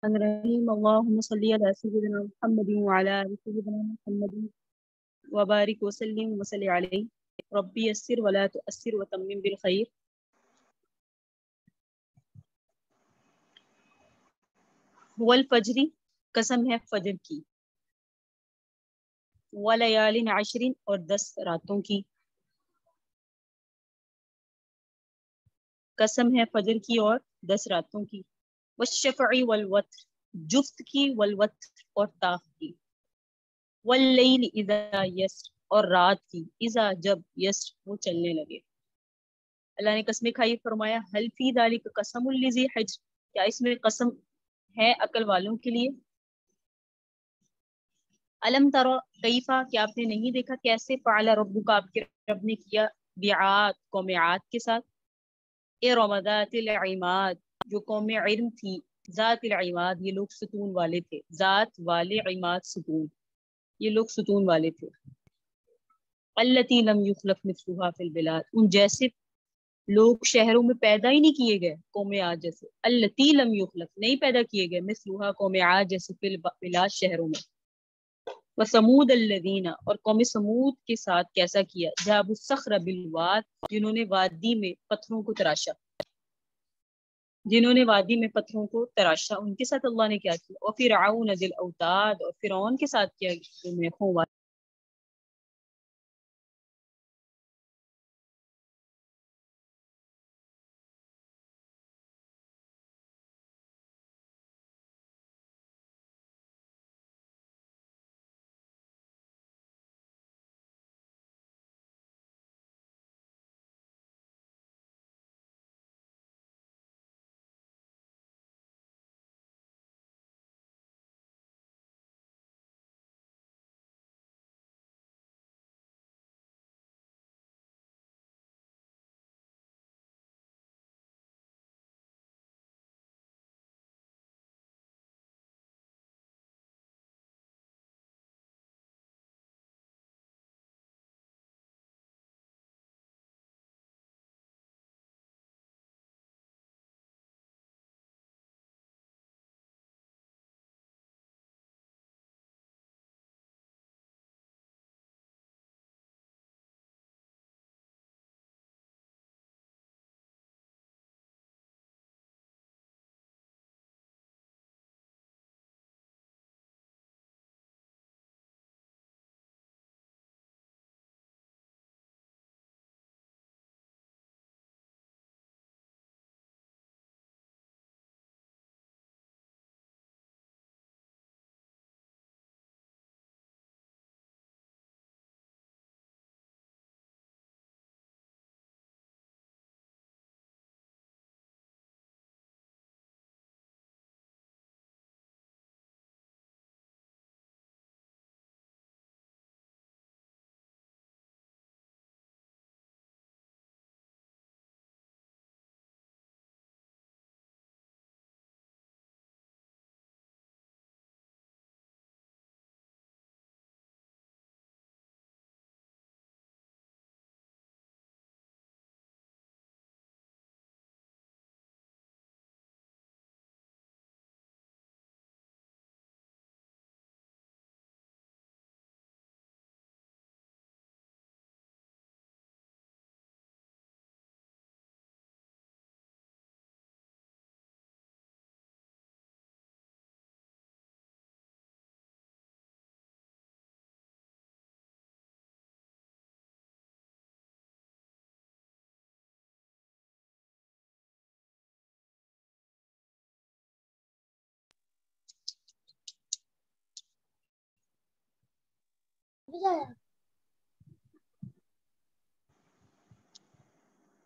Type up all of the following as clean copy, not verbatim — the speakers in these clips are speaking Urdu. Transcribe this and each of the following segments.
الرحيم اللهم صل على سيدنا محمد وعلى آل سيدنا محمد وبارك وسلم وصل عليه ربي يسر ولا تؤثر وتمم بالخير. والفجر قسم ہے فجر کی، ولیالن عشرین اور 10 راتوں کی، قسم ہے فجر کی اور 10 راتوں کی، والشفع والوتر جفت کی، والوتر اور طاق کی، واللیل اذا یسر اور رات کی، اذا جب یسر وہ چلنے لگے۔ اللہ نے قسمیں کھائی، فرمایا حل فی ذالک قسم لذی حجر، کیا اس میں قسم ہے عقل والوں کے لیے؟ علم ترى کیفا، کیا آپ نے نہیں دیکھا کیسے، فعل ربک آپ کے رب نے کیا، بعاد قوم عاد کے ساتھ، ارم ذات العماد جو قوم علم تھی، ذات العماد یہ لوگ ستون والے تھے، ذات والے عماد ستون، یہ لوگ ستون والے تھے، التی لم یخلق مثلها فی البلاد ان جیسے لوگ شہروں میں پیدا ہی نہیں کیے گئے، قوم عاد جیسے، التی لم یخلق نہیں پیدا کیے گئے، مثلها قوم عاد جیسے فی البلاد شہروں میں، وثمود الذین اور قوم سمود کے ساتھ کیسا کیا، جابوا الصخر بالواد جنہوں نے وادی میں پتھروں کو تراشا، جنہوں نے وادی میں پتھروں کو تراشا، ان کے ساتھ اللہ نے کیا کیا، اور فرعون ذی الاوتاد اور فرعون کے ساتھ کیا میخوں والا،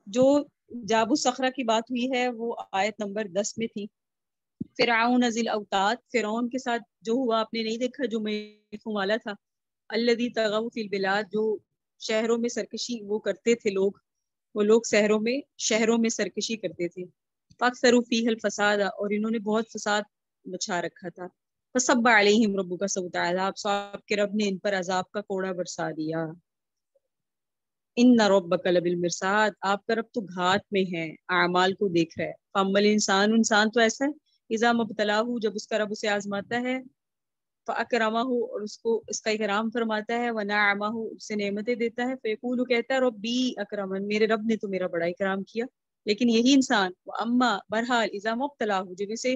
جو جابوا الصخرہ کی بات ہوئی ہے وہ آیت نمبر 10 میں تھی۔ فرعون ذی الاوتاد فرعون کے ساتھ جو ہوا آپ نے نہیں دیکھا، جو میخوں والا تھا، الذی طغوا فی البلاد جو شہروں میں سرکشی وہ کرتے تھے لوگ، وہ لوگ شہروں میں سرکشی کرتے تھے، فاکثروا فیہ الفساد اور انہوں نے بہت فساد مچا رکھا تھا، فصب علیہم ربک سوط عذاب سو آپ کے رب نے ان پر عذاب کا کوڑا برسا دیا، ان ربک لبالمرصاد آپ کا رب تو گھات میں ہے، اعمال کو دیکھ رہا ہے، فاما الانسان انسان تو ایسا ہے اذا مبتلاہ جب اس کا رب اسے آزماتا ہے، فاکرمہ اور اس کو اس کا اکرام فرماتا ہے، ونعمہ اسے نعمتیں دیتا ہے، فیقول کہتا ہے ربی اکرمن میرے رب نے تو میرا بڑا اکرام کیا. لیکن یہی انسان اما بہرحال اذا مبتلاہ جب اسے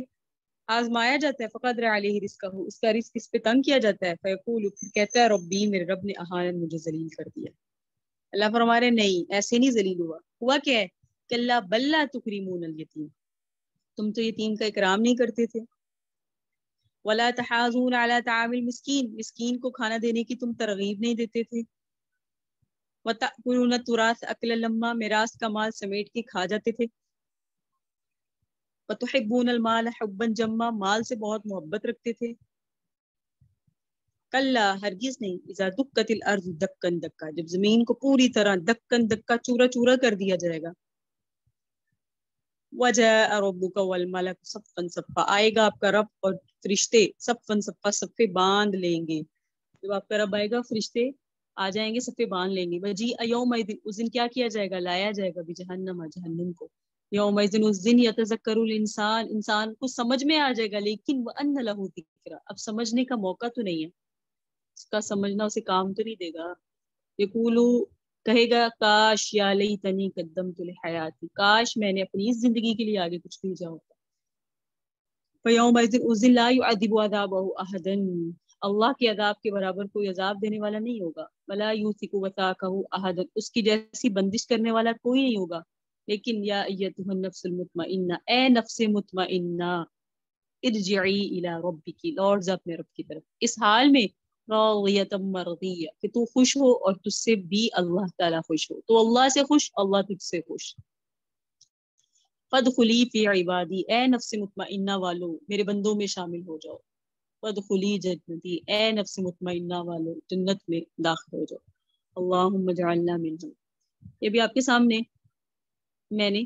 آزمایا جاتا ہے، فقدر علیہ رزقہ اس کا رزق اس پہ تنگ کیا جاتا ہے، فیقول کہتا ہے ربی میرے رب نے اہانن مجھے ذلیل کر دیا. اللہ فرما رہے نہیں ایسے نہیں ذلیل ہوا کیا ہے، کلا بل لا تکرمون الیتیم تم تو یتیم کا اکرام نہیں کرتے تھے، ولا تحاضون علی طعام المسکین مسکین کو کھانا دینے کی تم ترغیب نہیں دیتے تھے، وتأکلون التراث اکلا لما میراث کا مال سمیٹ کے کھا جاتے تھے، وتحبون المال حبا جما مال سے بہت محبت رکھتے تھے. کلا ہرگز نہیں، اذا دکت الارض دکن دکا جب زمین کو پوری طرح دکن دکا چورا چورا کر دیا جائے گا، وجاء ربک والملک صفا صفا آئے گا آپ کا رب اور فرشتے صفا صفا صفے باندھ لیں گے. جب آپ کا رب آئے گا فرشتے آ جائیں گے صفے باندھ لیں گے. وجیء یومئذ اس دن کیا کیا جائے گا، لایا جائے گا بجہنم جہنم کو. یومئذ اس دن یتذکر الانسان انسان کو سمجھ میں آ جائے گا، لیکن وان لہ ذکرا اب سمجھنے کا موقع تو نہیں ہے، اس کا سمجھنا اسے کام تو نہیں دے گا. یقولو کہے گا کاش یا لیتنی قدمت لحیاتی کاش میں نے اپنی اس زندگی کے لیے آگے کچھ بھیجا ہوتا. فیومئذ اس دن لا یعذب عذابہ احد اللہ کے عذاب کے برابر کوئی عذاب دینے والا نہیں ہوگا، ولا یوثق وثاقہ احد اس کی جیسی بندش کرنے والا کوئی نہیں ہوگا. لیکن یا ایتھا النفس المطمئنہ اے نفس مطمئنہ ارجعی الی ربک لوٹ جا اپنے رب کی طرف اس حال میں راضیۃ مرضیہ کہ تو خوش ہو اور تجھ سے بھی اللہ تعالیٰ خوش ہو، تو اللہ سے خوش اللہ تجھ سے خوش. فادخلی فی عبادی اے نفس مطمئنہ والو میرے بندوں میں شامل ہو جاؤ. فادخلی جنتی اے نفس مطمئنہ والو جنت میں داخل ہو جاؤ. اللہم اجعلنا منہم. یہ بھی آپ کے سامنے میں نے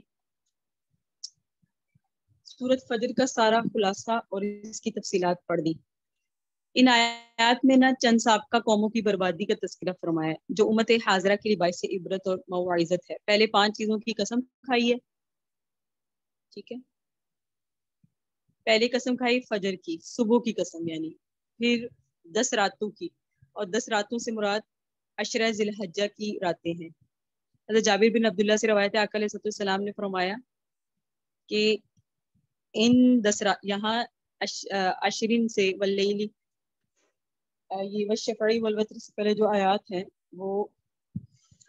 سورۃ فجر کا سارا خلاصہ اور اس کی تفصیلات پڑھ دی. ان آیات میں نہ چند سابقہ قوموں کی بربادی کا تذکرہ فرمایا ہے جو امت حاضرہ کے لیے باعث عبرت اور موعظت ہے. پہلے 5 چیزوں کی قسم کھائی ہے، ٹھیک ہے، پہلے قسم کھائی فجر کی صبح کی قسم یعنی، پھر 10 راتوں کی اور 10 راتوں سے مراد عشرہ ذی الحجہ کی راتیں ہیں. حضرت جابر بن عبداللہ سے روایت ہے آقا علیہ السلام نے فرمایا کہ ان 10 یہاں عشرین سے واللیل یہ والشفعی والوتر سے پہلے جو آیات ہیں وہ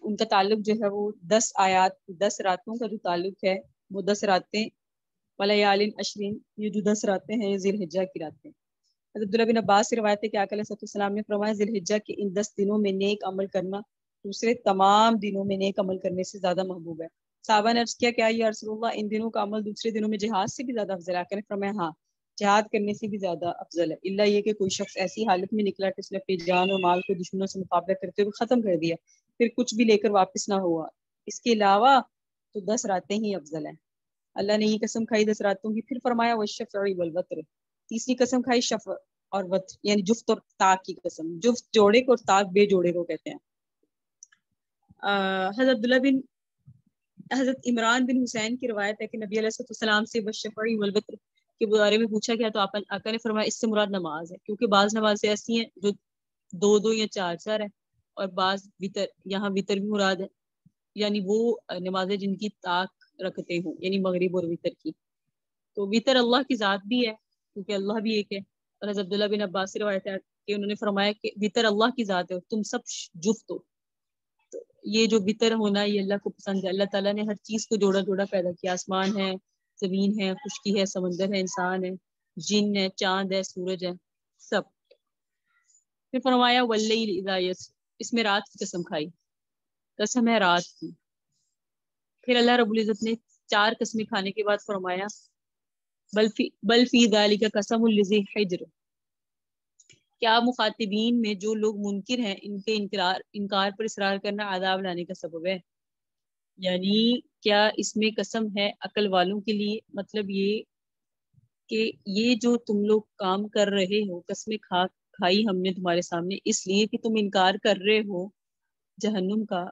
ان کا تعلق جو ہے وہ 10 آیات 10 راتوں کا جو تعلق ہے وہ 10 راتیں ولیال عشرین یہ جو 10 راتیں ہیں ذی الحجہ کی راتیں. حضرت عبداللہ بن عباس سے روایت ہے کہ آقا علیہ السلام نے فرمایا ذی الحجہ کے ان 10 دنوں میں نیک عمل کرنا دوسرے تمام دنوں میں نیک عمل کرنے سے زیادہ محبوب ہے. صحابہ نے عرض کیا کہ یا رسول اللہ ان دنوں کا عمل دوسرے دنوں میں جہاد سے بھی زیادہ افضل ہے؟ آقا نے فرمایا ہاں جہاد کرنے سے بھی زیادہ افضل ہے، اللہ یہ کہ کوئی شخص ایسی حالت میں نکلا کہ اس نے اپنی جان اور مال کو دشمنوں سے مقابلہ کرتے ہوئے ختم کر دیا پھر کچھ بھی لے کر واپس نہ ہوا، اس کے علاوہ تو 10 راتیں ہی افضل ہیں. اللہ نے یہ قسم کھائی 10 راتوں کی. پھر فرمایا والشفع والوتر تیسری قسم کھائی شفع اور وتر یعنی جفت اور طاق کی قسم. جفت جوڑے کو اور طاق بے جوڑے کو کہتے ہیں. حضرت عمران بن حسین کی روایت ہے کہ نبی علیہ السلام سے والشفع والوتر کے بارے میں پوچھا گیا تو آقا نے فرمایا اس سے مراد نماز ہے، کیونکہ بعض نمازیں ایسی ہیں جو 2 یا 4 ہے اور بعض وتر یہاں وتر بھی مراد ہے یعنی وہ نمازیں جن کی طاق رکھتے ہوں یعنی مغرب اور وتر کی. تو وتر اللہ کی ذات بھی ہے کیونکہ اللہ بھی ایک ہے. اور حضرت عبداللہ بن عباس سے روایت ہے کہ انہوں نے فرمایا کہ وتر اللہ کی ذات ہے تم سب جفت ہو. تو یہ جو وتر ہونا یہ اللہ کو پسند ہے. اللہ تعالیٰ نے ہر چیز کو جوڑا جوڑا پیدا کیا، آسمان ہے، زمین ہے، خشکی ہے، سمندر ہے، انسان ہے، جن ہے، چاند ہے، سورج ہے، سب. پھر فرمایا واللیل اذا یسر اس میں رات کی قسم کھائی، قسم ہے رات کی. پھر اللہ رب العزت نے 4 قسمیں کھانے کے بعد فرمایا بل فی ذالک قسم لذی حجر کیا مخاطبین میں جو لوگ منکر ہیں ان کے انکار پر اصرار کرنا عذاب لانے کا سبب ہے. یعنی کیا اس میں قسم ہے عقل والوں کے لیے، مطلب یہ کہ یہ جو تم لوگ کام کر رہے ہو قسمیں کھائی ہم نے تمہارے سامنے اس لیے کہ تم انکار کر رہے ہو جہنم کا.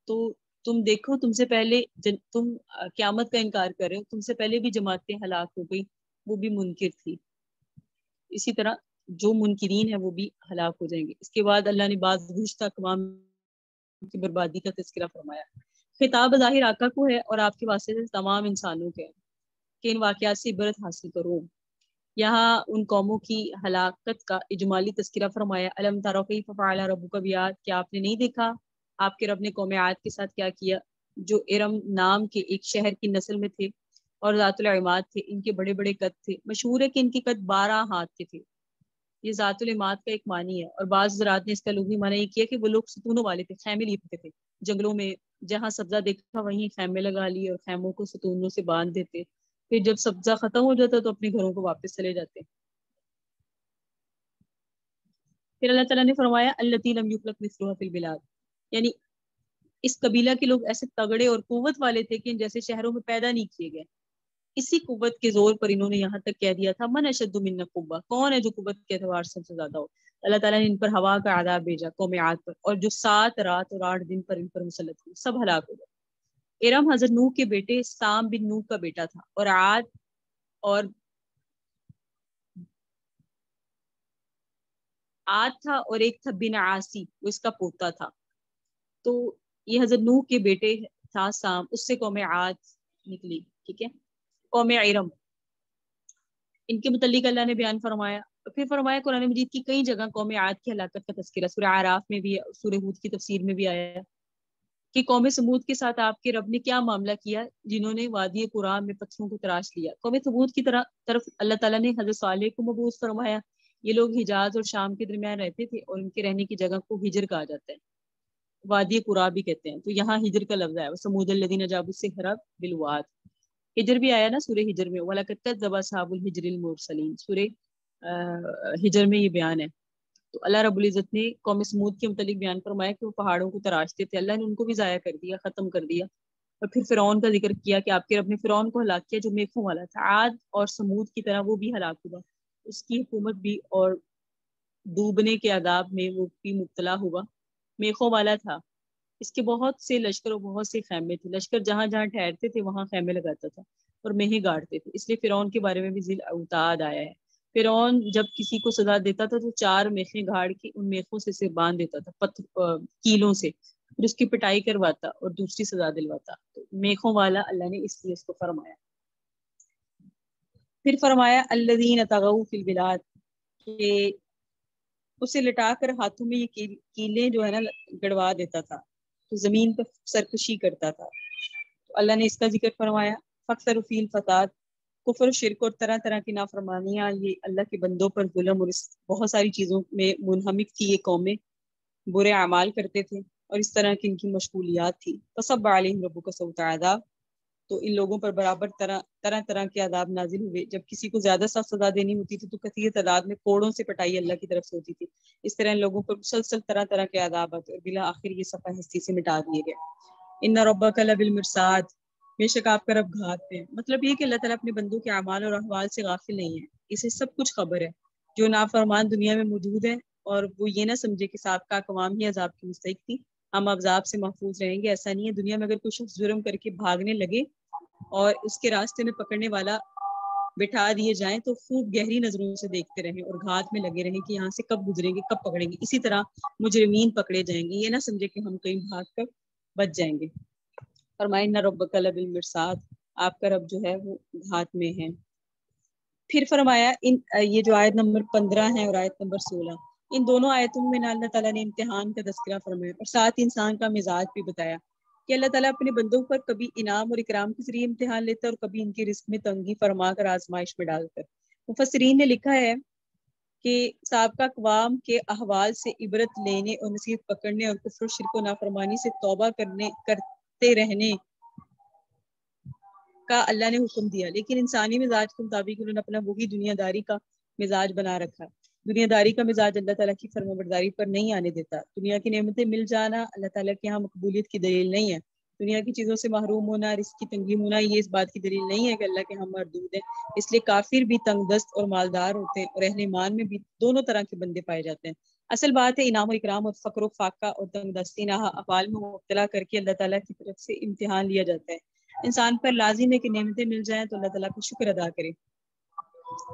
تو تم دیکھو تم سے پہلے تم قیامت کا انکار کر رہے ہو، تم سے پہلے بھی جماعتیں ہلاک ہو گئی وہ بھی منکر تھی. اسی طرح جو منکرین ہیں وہ بھی ہلاک ہو جائیں گے. اس کے بعد اللہ نے بعض گزشتہ اقوام کی بربادی کا تذکرہ فرمایا. خطاب ظاہر آقا کو ہے اور آپ کے واسطے سے تمام انسانوں کے کہ ان واقعات سے عبرت حاصل کرو. یہاں ان قوموں کی ہلاکت کا اجمالی تذکرہ فرمایا. الم تروا کیف فعل ربک بعاد، کیا آپ نے نہیں دیکھا آپ کے رب نے قوم عاد کے ساتھ کیا کیا، جو ارم نام کے ایک شہر کی نسل میں تھے اور ذات العماد تھے. ان کے بڑے بڑے قد تھے. مشہور ہے کہ ان کے قد 12 ہاتھ کے تھے. یہ ذات العماد کا ایک معنی ہے، اور بعض حضرات نے اس کا لغوی معنی یہ کیا کہ وہ لوگ ستونوں والے تھے، خیمے لیتے تھے جنگلوں میں، جہاں سبزہ دیکھا وہیں خیمے لگا لیے اور خیموں کو ستونوں سے باندھ دیتے. پھر جب سبزہ ختم ہو جاتا تو اپنے گھروں کو واپس چلے جاتے. پھر اللہ تعالیٰ نے فرمایا التی لم یخلق مثلها فی البلاد، یعنی اس قبیلہ کے لوگ ایسے تگڑے اور قوت والے تھے کہ ان جیسے شہروں میں پیدا نہیں کیے گئے. اسی قوت کے زور پر انہوں نے یہاں تک کہہ دیا تھا من اشد منا قوہ، کون ہے جو قوت کے اعتبار سے سب سے زیادہ ہو. اللہ تعالیٰ نے ان پر ہوا کا عذاب بھیجا قوم عاد پر، اور جو 7 رات اور 8 دن پر ان پر مسلط ہوئے، سب ہلاک ہو گئے. ارم حضرت نوح کے بیٹے سام بن نوح کا بیٹا تھا، اور عاد تھا اور ایک تھا بن عاصی، وہ اس کا پوتا تھا. تو یہ حضرت نوح کے بیٹے تھا سام، اس سے قوم عاد نکلی. ٹھیک ہے. قوم ارم ان کے متعلق اللہ نے بیان فرمایا. پھر فرمایا قرآن مجید کی کئی جگہ قوم عاد کی ہلاکت کا تذکرہ، سورہ اعراف میں بھی ہے، سورہ ہود کی تفسیر میں بھی آیا کہ قوم سمود کے ساتھ آپ کے رب نے کیا معاملہ کیا، جنہوں نے وادی قرآن میں پتھروں کو تراش لیا. قوم سمود کی طرف اللہ تعالیٰ نے حضرت صالح کو مبعوث فرمایا. یہ لوگ حجاز اور شام کے درمیان رہتے تھے اور ان کے رہنے کی جگہ کو ہجر کہا جاتا ہے، وادی قرا بھی کہتے ہیں. تو یہاں ہجر کا لفظ ہے. سمود الذین جابوا الصخر بالواد، ہجر بھی آیا نا سورہ ہجر میں، وَلَقَدْ كَذَّبَ أَصْحَابُ الْحِجْرِ الْمُرْسَلِينَ، سورہ ہجر میں یہ بیان ہے. تو اللہ رب العزت نے قوم سمود کے متعلق بیان فرمایا کہ وہ پہاڑوں کو تراشتے تھے. اللہ نے ان کو بھی ضائع کر دیا، ختم کر دیا. اور پھر فرعون کا ذکر کیا کہ آپ کے رب نے فرعون کو ہلاک کیا جو میخوں والا تھا. عاد اور سمود کی طرح وہ بھی ہلاک ہوا، اس کی حکومت بھی اور ڈوبنے کے عذاب میں وہ بھی مبتلا ہوا. میخوں والا تھا، اس کے بہت سے لشکر اور بہت سے خیمے تھے. لشکر جہاں جہاں ٹھہرتے تھے وہاں خیمے لگاتا تھا اور میخیں گاڑتے تھے. اس لیے فرعون کے بارے میں بھی ذیل اوتاد آیا ہے. فرعون جب کسی کو سزا دیتا تھا تو 4 میخیں گاڑ کے ان میخوں سے اسے باندھ دیتا تھا کیلوں سے، پھر اس کی پٹائی کرواتا اور دوسری سزا دلواتا. تو میخوں والا اللہ نے اس لیے اس کو فرمایا. پھر فرمایا الذین طغوا فی البلاد، کہ اسے لٹا کر ہاتھوں میں یہ کیلیں جو ہے نا گڑوا دیتا تھا، تو زمین پر سرکشی کرتا تھا. تو اللہ نے اس کا ذکر فرمایا فاکثروا فی الفساد، کفر و شرک اور طرح طرح کی نافرمانیاں، یہ اللہ کے بندوں پر ظلم اور بہت ساری چیزوں میں منہمک تھی. یہ قومیں برے اعمال کرتے تھے اور اس طرح کی ان کی مشغولیات تھی. فصب علیہم ربک سوط عذاب، تو ان لوگوں پر برابر طرح طرح کے عذاب نازل ہوئے. جب کسی کو زیادہ سخت سزا دینی ہوتی تھی تو کثیر تعداد میں کوڑوں سے پٹائی اللہ کی طرف سے ہوتی تھی. اس طرح ان لوگوں پر مسلسل طرح طرح کے عذاب آتے اور بلا آخر یہ صفحہ ہستی سے مٹا دیے گئے. ان ربک لبالمرصاد، بے شک آپ کا رب گھات پہ. مطلب یہ کہ اللہ تعالیٰ اپنے بندوں کے اعمال اور احوال سے غافل نہیں ہے، اسے سب کچھ خبر ہے. جو نافرمان دنیا میں موجود ہے اور وہ یہ نہ سمجھے کہ سابقہ اقوام ہی عذاب کی مستحق تھی، ہم عذاب سے محفوظ رہیں گے. ایسا نہیں ہے. دنیا میں اگر کوئی شخص جرم کر کے بھاگنے لگے اور اس کے راستے میں پکڑنے والا بٹھا دیے جائیں تو خوب گہری نظروں سے دیکھتے رہیں اور گھات میں لگے رہیں کہ یہاں سے کب گزریں گے، کب پکڑیں گے. اسی طرح مجرمین پکڑے جائیں گے، یہ نہ سمجھے کہ ہم کہیں بھاگ کر بچ جائیں گے. فرمائے ان ربک لبالمرصاد، آپ کا رب جو ہے وہ گھات میں ہے. پھر فرمایا یہ جو آیت نمبر 15 ہے اور آیت نمبر 16، ان دونوں آیتوں میں اللہ تعالیٰ نے امتحان کا تذکرہ فرمایا اور ساتھ انسان کا مزاج بھی بتایا کہ اللہ تعالیٰ اپنے بندوں پر کبھی انعام اور اکرام کے ذریعے امتحان لیتا ہے اور کبھی ان کے رزق میں تنگی فرما کر آزمائش میں ڈال کر. مفسرین نے لکھا ہے کہ سابقہ اقوام کے احوال سے عبرت لینے اور نصیحت پکڑنے اور کفر و شرک و نافرمانی سے توبہ کرتے رہنے کا اللہ نے حکم دیا، لیکن انسانی مزاج کے مطابق انہوں نے اپنا وہی دنیا داری کا مزاج بنا رکھا. دنیا داری کا مزاج اللہ تعالیٰ کی فرما برداری پر نہیں آنے دیتا. دنیا کی نعمتیں مل جانا اللہ تعالیٰ کے یہاں مقبولیت کی دلیل نہیں ہے. دنیا کی چیزوں سے محروم ہونا، رزق کی تنگی ہونا، یہ اس بات کی دلیل نہیں ہے کہ اللہ کے ہم مردود ہیں. اس لیے کافر بھی تنگ دست اور مالدار ہوتے ہیں اور اہل ایمان میں بھی دونوں طرح کے بندے پائے جاتے ہیں. اصل بات ہے انعام و اکرام اور فقر و فاقہ اور تنگ دستی افعال میں مبتلا کر کے اللہ تعالیٰ کی طرف سے امتحان لیا جاتا ہے. انسان پر لازم ہے کہ نعمتیں مل جائیں تو اللہ تعالیٰ کا شکر ادا کرے.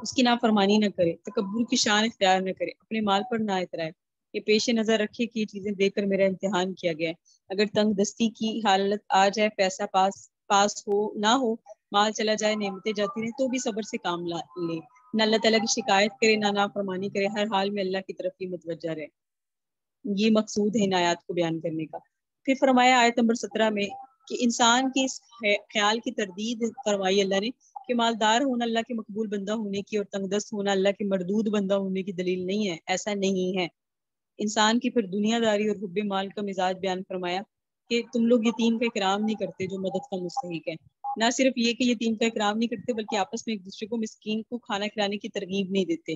اس کی نافرمانی نہ کرے، تکبر کی شان اختیار نہ کرے، اپنے مال پر نہ اترائے، یہ پیش نظر رکھے کہ یہ چیزیں دیکھ کر میرا امتحان کیا گیا ہے۔ اگر تنگ دستی کی حالت آ جائے، پیسہ پاس ہو نہ ہو، مال چلا جائے، نعمتیں جاتی رہیں، تو بھی صبر سے کام لے، نہ اللہ تعالیٰ کی شکایت کرے، نہ نافرمانی کرے، ہر حال میں اللہ کی طرف ہی متوجہ رہے۔ یہ مقصود ہے ان آیات کو بیان کرنے کا۔ پھر فرمایا آیت نمبر 17 میں کہ انسان کے اس خیال کی تردید فرمائی اللہ نے کہ مالدار ہونا اللہ کے مقبول بندہ ہونے کی اور تنگ دست ہونا اللہ کے مردود بندہ ہونے کی دلیل نہیں ہے، ایسا نہیں ہے۔ انسان کی پھر دنیا داری اور حب مال کا مزاج بیان فرمایا کہ تم لوگ یتیم کا اکرام نہیں کرتے جو مدد کا مستحق ہے۔ نہ صرف یہ کہ یتیم کا اکرام نہیں کرتے بلکہ آپس میں ایک دوسرے کو مسکین کو کھانا کھلانے کی ترغیب نہیں دیتے،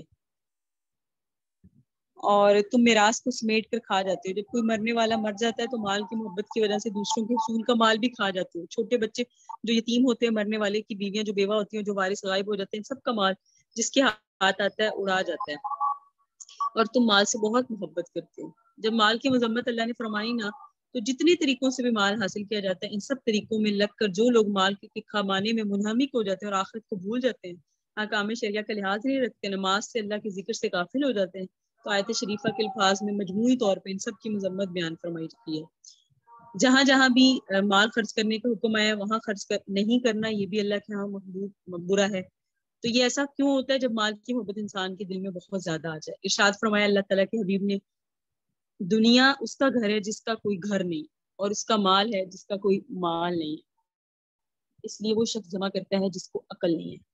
اور تم میراث کو سمیٹ کر کھا جاتے ہو۔ جب کوئی مرنے والا مر جاتا ہے تو مال کی محبت کی وجہ سے دوسروں کے حصول کا مال بھی کھا جاتے ہو۔ چھوٹے بچے جو یتیم ہوتے ہیں، مرنے والے کی بیویاں جو بیوہ ہوتی ہیں، جو وارث غائب ہو جاتے ہیں، سب کا مال جس کے ہاتھ آتا ہے اڑا جاتا ہے، اور تم مال سے بہت محبت کرتے ہو۔ جب مال کی مذمت اللہ نے فرمائی نا، تو جتنے طریقوں سے بھی مال حاصل کیا جاتا ہے، ان سب طریقوں میں لگ کر جو لوگ مال کے کمانے میں منہمک ہو جاتے ہیں اور آخرت کو بھول جاتے ہیں، احکام شریعہ کا لحاظ نہیں رکھتے، نماز سے، اللہ کے ذکر سے غافل ہو جاتے ہیں، تو آیت شریفہ کے الفاظ میں مجموعی طور پہ ان سب کی مذمت بیان فرمائی جاتی ہے۔ جہاں جہاں بھی مال خرچ کرنے کا حکم آیا وہاں خرچ نہیں کرنا، یہ بھی اللہ کے ہاں برا ہے۔ تو یہ ایسا کیوں ہوتا ہے؟ جب مال کی محبت انسان کے دل میں بہت زیادہ آ جائے۔ ارشاد فرمایا اللہ تعالیٰ کے حبیب نے، دنیا اس کا گھر ہے جس کا کوئی گھر نہیں، اور اس کا مال ہے جس کا کوئی مال نہیں، اس لیے وہ شخص جمع کرتا ہے جس کو عقل نہیں ہے۔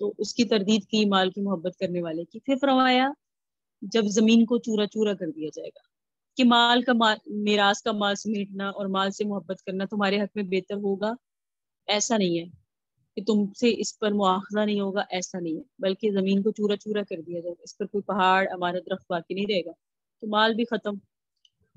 تو اس کی تردید کی مال کی محبت کرنے والے کی۔ پھر فرمایا جب زمین کو چورا چورا کر دیا جائے گا کہ مال کا میراث کا مال سمیٹنا اور مال سے محبت کرنا تمہارے حق میں بہتر ہوگا، ایسا نہیں ہے کہ تم سے اس پر مواخذہ نہیں ہوگا، ایسا نہیں ہے، بلکہ زمین کو چورا چورا کر دیا جائے گا، اس پر کوئی پہاڑ عمارت درخت باقی نہیں رہے گا، تو مال بھی ختم،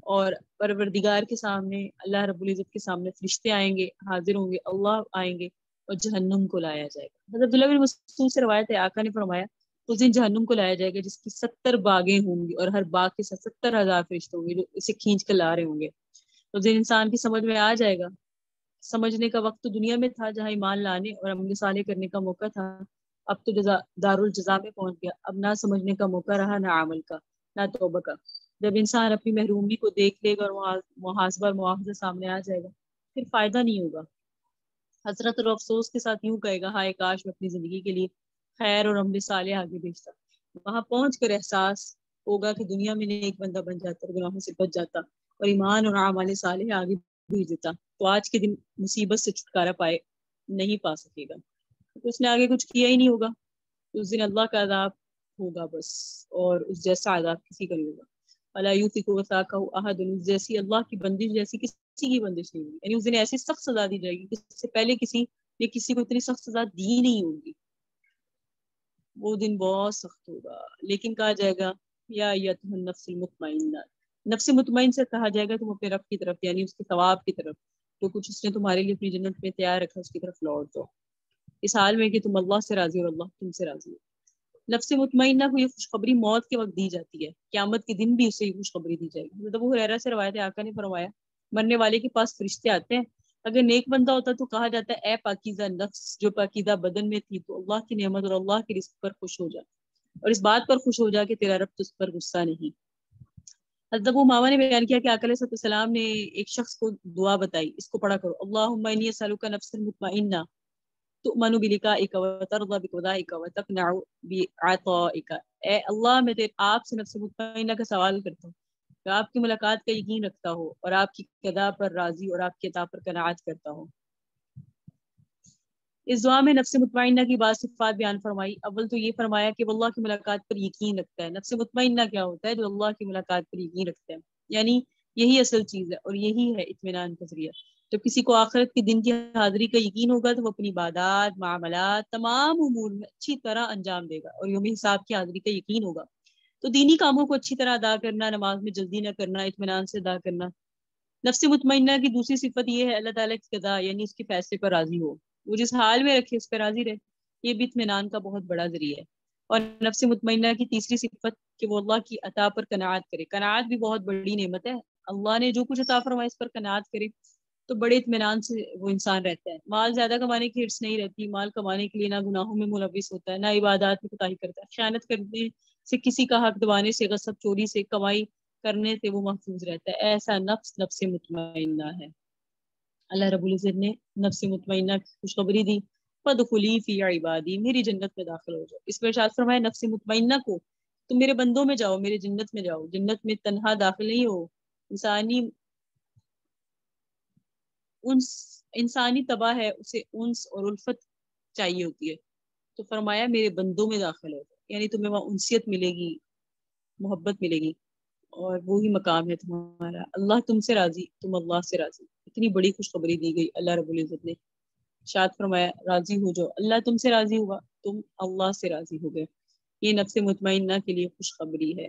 اور پروردگار کے سامنے، اللہ رب العزت کے سامنے فرشتے آئیں گے، حاضر ہوں گے، اللہ آئیں گے اور جہنم کو لایا جائے گا۔ حضرت عبداللہ بن مسعود سے روایت ہے، آقا نے فرمایا اس دن جہنم کو لایا جائے گا جس کی 70 باغیں ہوں گی، اور ہر باغ کے ساتھ 70,000 فرشتے ہوں گے جو اسے کھینچ کر لا رہے ہوں گے۔ تو دن انسان کی سمجھ میں آ جائے گا۔ سمجھنے کا وقت تو دنیا میں تھا جہاں ایمان لانے اور عمل صالح کرنے کا موقع تھا، اب تو دارالجزا میں پہنچ گیا، اب نہ سمجھنے کا موقع رہا، نہ عمل کا، نہ توبہ کا۔ جب انسان اپنی محرومی کو دیکھ لے گا اور محاسبہ اور مواخذہ سامنے آ جائے گا، پھر فائدہ نہیں ہوگا۔ حسرت اور افسوس کے ساتھ یوں کہے گا، ہائے کاش میں اپنی زندگی کے لیے خیر اور عمل صالح آگے بھیجتا۔ وہاں پہنچ کر احساس ہوگا کہ دنیا میں ایک بندہ بن جاتا اور گناہوں سے بچ جاتا اور ایمان اور اعمال صالح آگے بھیج دیتا، تو آج کے دن مصیبت سے چھٹکارا نہیں پا سکے گا، تو اس نے آگے کچھ کیا ہی نہیں ہوگا۔ اس دن اللہ کا عذاب ہوگا بس، اور اس جیسا عذاب کسی کا نہیں ہوگا۔ وَلَا يُوثِقُ وَثَاقَهُ أَحَدٌ، جیسی اللہ کی بندش جیسی کسی کی بندش نہیں ہوگی، یعنی اس دن ایسی سخت سزا دی جائے گی کہ اس سے پہلے کسی کو اتنی سخت سزا دی نہیں ہوگی۔ وہ دن بہت سخت ہوگا، لیکن کہا جائے گا یا ایتھا النفس المطمئنہ، نفس مطمئن سے کہا جائے گا تم اپنے رب کی طرف، یعنی اس کے ثواب کی طرف، جو کچھ اس نے تمہارے لیے اپنی جنت میں تیار رکھا اس کی طرف لوٹ جاؤ، اس حال میں کہ تم اللہ سے راضی اور اللہ تم سے راضی ہو۔ نفس مطمئنہ کو یہ خوشخبری موت کے وقت دی جاتی ہے، قیامت کے دن بھی اسے یہ خوشخبری دی جائے گی۔ ابو ہریرہ سے روایت ہے، آقا نے فرمایا مرنے والے کے پاس فرشتے آتے ہیں، اگر نیک بندہ ہوتا تو کہا جاتا ہے اے پاکیزہ نفس جو پاکیزہ بدن میں تھی، تو اللہ کی نعمت اور اللہ کے رزق پر خوش ہو جا، اور اس بات پر خوش ہو جا کہ تیرا رب تجھ پر غصہ نہیں۔ حضرت ابو امامہ نے بیان کیا کہ آقا علیہ السلام نے ایک شخص کو دعا بتائی، اس کو پڑھا کرو، اللہم انی اسألک نفسا مطمئنہ تؤمن بلقائک وترضى بقضائک وتقنع بعطائک۔ اے اللہ میں آپ سے نفس مطمئنہ کا سوال کرتا ہوں کہ آپ کی ملاقات کا یقین رکھتا ہو اور آپ کی قضا پر راضی اور آپ کی عطا پر قناعت کرتا ہوں۔ اس دعا میں نفس مطمئنہ کی بعض صفات بیان فرمائی۔ اول تو یہ فرمایا کہ وہ اللہ کی ملاقات پر یقین رکھتا ہے۔ نفس مطمئنہ کیا ہوتا ہے؟ جو اللہ کی ملاقات پر یقین رکھتا ہے، یعنی یہی اصل چیز ہے اور یہی ہے اطمینان کا ذریعہ۔ جب کسی کو آخرت کے دن کی حاضری کا یقین ہوگا تو وہ اپنی عبادات، معاملات، تمام امور میں اچھی طرح انجام دے گا، اور یوم حساب کی حاضری کا یقین ہوگا تو دینی کاموں کو اچھی طرح ادا کرنا، نماز میں جلدی نہ کرنا، اطمینان سے ادا کرنا۔ نفس مطمئنہ کی دوسری صفت یہ ہے اللہ تعالیٰ کی قضا، یعنی اس کے فیصلے پر راضی ہو، وہ جس حال میں رکھے اس پر راضی رہے، یہ بھی اطمینان کا بہت بڑا ذریعہ ہے۔ اور نفس مطمئنہ کی تیسری صفت کہ وہ اللہ کی عطا پر قناعت کرے۔ قناعت بھی بہت بڑی نعمت ہے، اللہ نے جو کچھ عطا فرمایا اس پر قناعت کرے، تو بڑے اطمینان سے وہ انسان رہتا ہے. مال زیادہ کمانے کی حرص نہیں رہتی، مال کمانے کے لیے نہ گناہوں میں ملوث ہوتا ہے، نہ عبادات میں کوتاہی کرتا ہے، خیانت کرنے سے، کسی کا حق دبانے سے، غصب چوری سے، کمائی کرنے سے وہ محفوظ رہتا ہے. ایسا نفس نفس مطمئنہ ہے. اللہ رب العزت نے نفس مطمئنہ کی خوشخبری دی، فادخلی فی عبادی، میری جنت میں داخل ہو جاؤ. اس پر ارشاد فرمایا نفس مطمئنہ کو تم میرے بندوں میں جاؤ، میرے جنت میں جاؤ. جنت میں تنہا داخل نہیں ہو. انسانی طبع ہے، اسے انس اور الفت چاہیے ہوتی ہے. تو فرمایا میرے بندوں میں داخل ہو، یعنی تمہیں وہاں انسیت ملے گی، محبت ملے گی، اور وہی مقام ہے تمہارا. اللہ تم سے راضی، تم اللہ سے راضی. اتنی بڑی خوشخبری دی گئی اللہ رب العزت نے. شاد فرمایا راضی ہو جاؤ، اللہ تم سے راضی ہوا، تم اللہ سے راضی ہو گئے. یہ نفس مطمئنہ کے لیے خوشخبری ہے.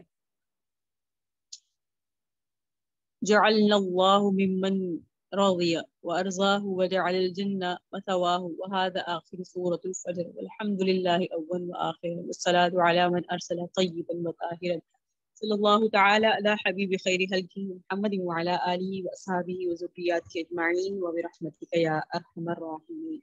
جعلنا الله ممن رضي وأرضاه وجعل الجنة مثواه. وهذا آخر سورة الفجر. والحمد لله أول وآخر، والصلاة على من أرسل طيبا وطاهرا. صلى الله تعالى على حبيب خير خلقه محمد وعلى آله وأصحابه وذرياته أجمعين، وبرحمتك يا أرحم الراحمين.